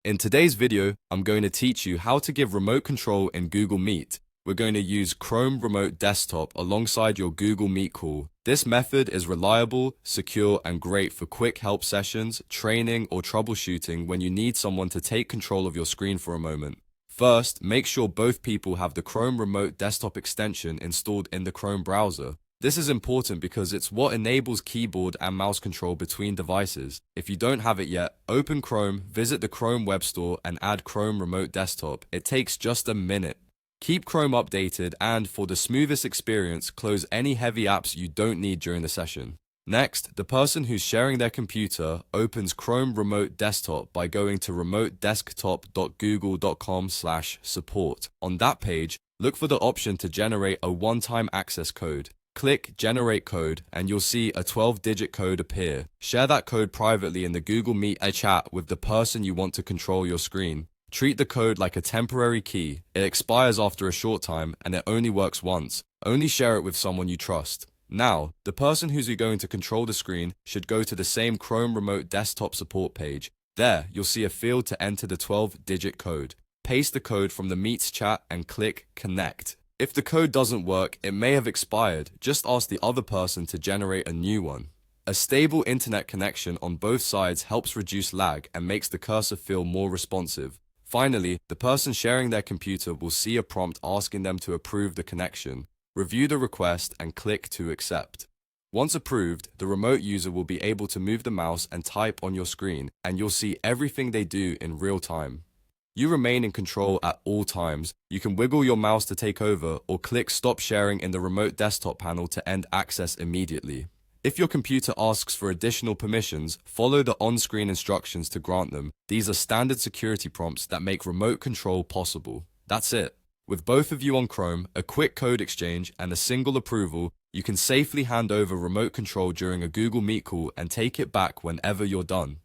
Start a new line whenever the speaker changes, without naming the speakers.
In today's video, I'm going to teach you how to give remote control in Google Meet. We're going to use Chrome Remote Desktop alongside your Google Meet call. This method is reliable, secure, and great for quick help sessions, training, or troubleshooting when you need someone to take control of your screen for a moment. First, make sure both people have the Chrome Remote Desktop extension installed in the Chrome browser. This is important because it's what enables keyboard and mouse control between devices. If you don't have it yet, open Chrome, visit the Chrome Web Store, and add Chrome Remote Desktop. It takes just a minute. Keep Chrome updated and, for the smoothest experience, close any heavy apps you don't need during the session. Next, the person who's sharing their computer opens Chrome Remote Desktop by going to remotedesktop.google.com/support. On that page, look for the option to generate a one-time access code. Click Generate Code and you'll see a 12-digit code appear. Share that code privately in the Google Meet chat with the person you want to control your screen. Treat the code like a temporary key. It expires after a short time and it only works once. Only share it with someone you trust. Now, the person who's going to control the screen should go to the same Chrome Remote Desktop support page. There, you'll see a field to enter the 12-digit code. Paste the code from the Meets chat and click Connect. If the code doesn't work, it may have expired. Just ask the other person to generate a new one. A stable internet connection on both sides helps reduce lag and makes the cursor feel more responsive. Finally, the person sharing their computer will see a prompt asking them to approve the connection. Review the request and click to accept. Once approved, the remote user will be able to move the mouse and type on your screen, and you'll see everything they do in real time. You remain in control at all times. You can wiggle your mouse to take over or click Stop Sharing in the Remote Desktop panel to end access immediately. If your computer asks for additional permissions, follow the on-screen instructions to grant them. These are standard security prompts that make remote control possible. That's it. With both of you on Chrome, a quick code exchange, and a single approval, you can safely hand over remote control during a Google Meet call and take it back whenever you're done.